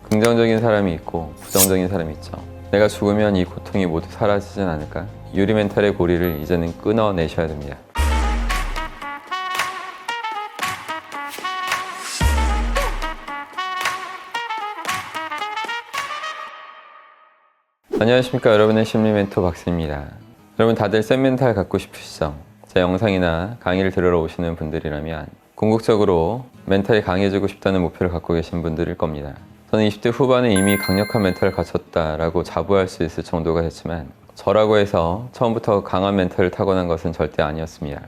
긍정적인 사람이 있고 부정적인 사람이 있죠. 내가 죽으면 이 고통이 모두 사라지진 않을까? 유리 멘탈의 고리를 이제는 끊어내셔야 됩니다. 안녕하십니까, 여러분의 심리 멘토 박스입니다. 여러분 다들 센 멘탈 갖고 싶으시죠? 제 영상이나 강의를 들으러 오시는 분들이라면 궁극적으로 멘탈이 강해지고 싶다는 목표를 갖고 계신 분들일 겁니다. 저는 20대 후반에 이미 강력한 멘탈을 갖췄다라고 자부할 수 있을 정도가 됐지만, 저라고 해서 처음부터 강한 멘탈을 타고난 것은 절대 아니었습니다.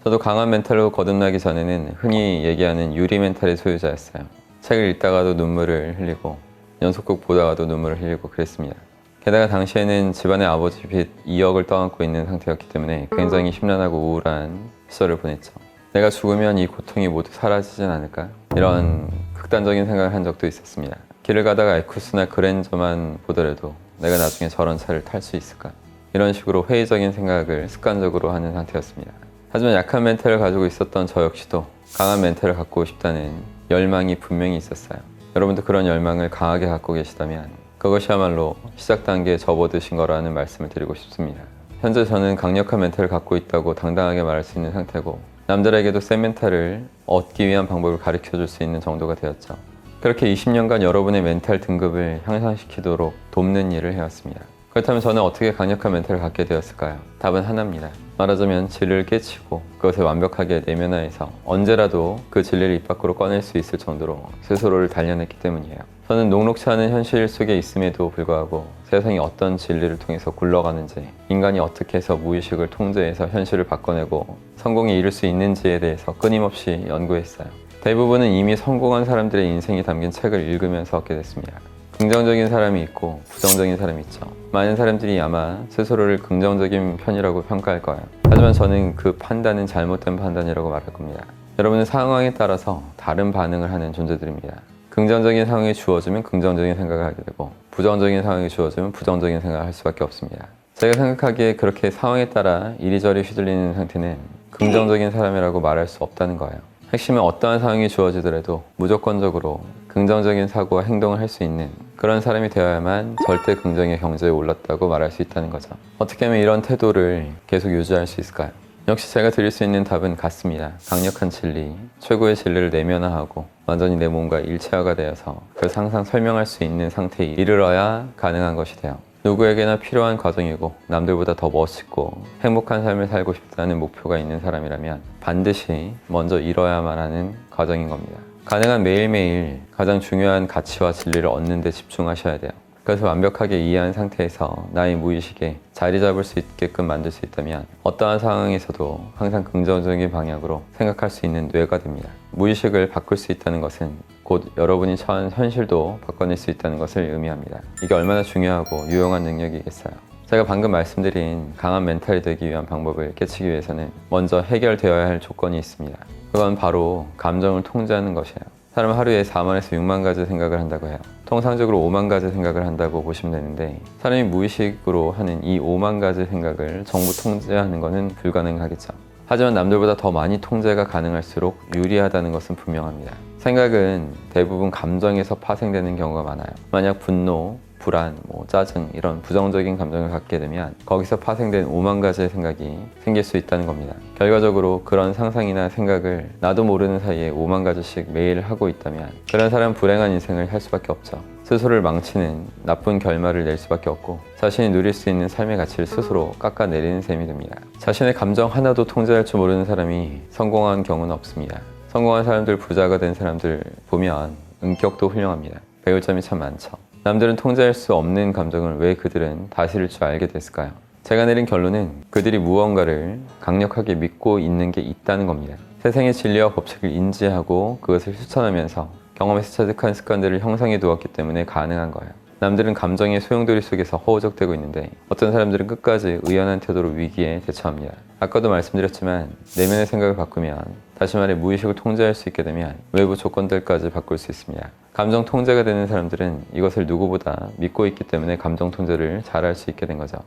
저도 강한 멘탈로 거듭나기 전에는 흔히 얘기하는 유리 멘탈의 소유자였어요. 책을 읽다가도 눈물을 흘리고 연속극 보다가도 눈물을 흘리고 그랬습니다. 게다가 당시에는 집안의 아버지 빚 2억을 떠안고 있는 상태였기 때문에 굉장히 심란하고 우울한 시절을 보냈죠. 내가 죽으면 이 고통이 모두 사라지진 않을까? 이런 극단적인 생각을 한 적도 있었습니다. 길을 가다가 에쿠스나 그랜저만 보더라도 내가 나중에 저런 차를 탈 수 있을까? 이런 식으로 회의적인 생각을 습관적으로 하는 상태였습니다. 하지만 약한 멘탈을 가지고 있었던 저 역시도 강한 멘탈을 갖고 싶다는 열망이 분명히 있었어요. 여러분도 그런 열망을 강하게 갖고 계시다면 그것이야말로 시작 단계에 접어드신 거라는 말씀을 드리고 싶습니다. 현재 저는 강력한 멘탈을 갖고 있다고 당당하게 말할 수 있는 상태고, 남들에게도 센 멘탈을 얻기 위한 방법을 가르쳐 줄 수 있는 정도가 되었죠. 그렇게 20년간 여러분의 멘탈 등급을 향상시키도록 돕는 일을 해왔습니다. 그렇다면 저는 어떻게 강력한 멘탈을 갖게 되었을까요? 답은 하나입니다. 말하자면 진리를 깨치고 그것을 완벽하게 내면화해서 언제라도 그 진리를 입 밖으로 꺼낼 수 있을 정도로 스스로를 단련했기 때문이에요. 저는 녹록치 않은 현실 속에 있음에도 불구하고 세상이 어떤 진리를 통해서 굴러가는지, 인간이 어떻게 해서 무의식을 통제해서 현실을 바꿔내고 성공에 이를 수 있는지에 대해서 끊임없이 연구했어요. 대부분은 이미 성공한 사람들의 인생이 담긴 책을 읽으면서 얻게 됐습니다. 긍정적인 사람이 있고 부정적인 사람이 있죠. 많은 사람들이 아마 스스로를 긍정적인 편이라고 평가할 거예요. 하지만 저는 그 판단은 잘못된 판단이라고 말할 겁니다. 여러분은 상황에 따라서 다른 반응을 하는 존재들입니다. 긍정적인 상황이 주어지면 긍정적인 생각을 하게 되고, 부정적인 상황이 주어지면 부정적인 생각을 할 수밖에 없습니다. 제가 생각하기에 그렇게 상황에 따라 이리저리 휘둘리는 상태는 긍정적인 사람이라고 말할 수 없다는 거예요. 핵심은 어떠한 상황이 주어지더라도 무조건적으로 긍정적인 사고와 행동을 할 수 있는 그런 사람이 되어야만 절대 긍정의 경지에 올랐다고 말할 수 있다는 거죠. 어떻게 하면 이런 태도를 계속 유지할 수 있을까요? 역시 제가 드릴 수 있는 답은 같습니다. 강력한 진리, 최고의 진리를 내면화하고 완전히 내 몸과 일체화가 되어서 그래서 항상 설명할 수 있는 상태에 이르러야 가능한 것이 돼요. 누구에게나 필요한 과정이고, 남들보다 더 멋있고 행복한 삶을 살고 싶다는 목표가 있는 사람이라면 반드시 먼저 이뤄야만 하는 과정인 겁니다. 가능한 매일매일 가장 중요한 가치와 진리를 얻는 데 집중하셔야 돼요. 그래서 완벽하게 이해한 상태에서 나의 무의식에 자리 잡을 수 있게끔 만들 수 있다면 어떠한 상황에서도 항상 긍정적인 방향으로 생각할 수 있는 뇌가 됩니다. 무의식을 바꿀 수 있다는 것은 곧 여러분이 처한 현실도 바꿔낼 수 있다는 것을 의미합니다. 이게 얼마나 중요하고 유용한 능력이겠어요. 제가 방금 말씀드린 강한 멘탈이 되기 위한 방법을 깨치기 위해서는 먼저 해결되어야 할 조건이 있습니다. 그건 바로 감정을 통제하는 것이에요. 사람은 하루에 4만에서 6만 가지 생각을 한다고 해요. 통상적으로 5만 가지 생각을 한다고 보시면 되는데, 사람이 무의식으로 하는 이 5만 가지 생각을 전부 통제하는 것은 불가능하겠죠. 하지만 남들보다 더 많이 통제가 가능할수록 유리하다는 것은 분명합니다. 생각은 대부분 감정에서 파생되는 경우가 많아요. 만약 분노, 불안, 짜증 이런 부정적인 감정을 갖게 되면 거기서 파생된 5만 가지의 생각이 생길 수 있다는 겁니다. 결과적으로 그런 상상이나 생각을 나도 모르는 사이에 5만 가지씩 매일 하고 있다면 그런 사람은 불행한 인생을 할 수밖에 없죠. 스스로를 망치는 나쁜 결말을 낼 수밖에 없고, 자신이 누릴 수 있는 삶의 가치를 스스로 깎아내리는 셈이 됩니다. 자신의 감정 하나도 통제할 줄 모르는 사람이 성공한 경우는 없습니다. 성공한 사람들, 부자가 된 사람들 보면 인격도 훌륭합니다. 배울 점이 참 많죠. 남들은 통제할 수 없는 감정을 왜 그들은 다스릴 줄 알게 됐을까요? 제가 내린 결론은 그들이 무언가를 강력하게 믿고 있는 게 있다는 겁니다. 세상의 진리와 법칙을 인지하고 그것을 실천하면서 경험에서 체득한 습관들을 형성해 두었기 때문에 가능한 거예요. 남들은 감정의 소용돌이 속에서 허우적대고 있는데 어떤 사람들은 끝까지 의연한 태도로 위기에 대처합니다. 아까도 말씀드렸지만 내면의 생각을 바꾸면, 다시 말해 무의식을 통제할 수 있게 되면 외부 조건들까지 바꿀 수 있습니다. 감정 통제가 되는 사람들은 이것을 누구보다 믿고 있기 때문에 감정 통제를 잘할 수 있게 된 거죠.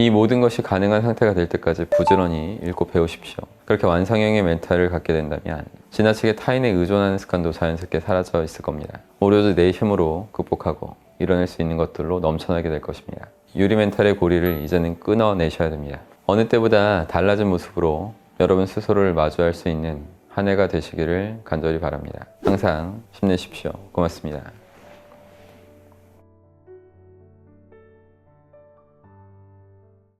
이 모든 것이 가능한 상태가 될 때까지 부지런히 읽고 배우십시오. 그렇게 완성형의 멘탈을 갖게 된다면 지나치게 타인에 의존하는 습관도 자연스럽게 사라져 있을 겁니다. 오로지 내 힘으로 극복하고 이뤄낼 수 있는 것들로 넘쳐나게 될 것입니다. 유리 멘탈의 고리를 이제는 끊어내셔야 됩니다. 어느 때보다 달라진 모습으로 여러분 스스로를 마주할 수 있는 한 해가 되시기를 간절히 바랍니다. 항상 힘내십시오. 고맙습니다.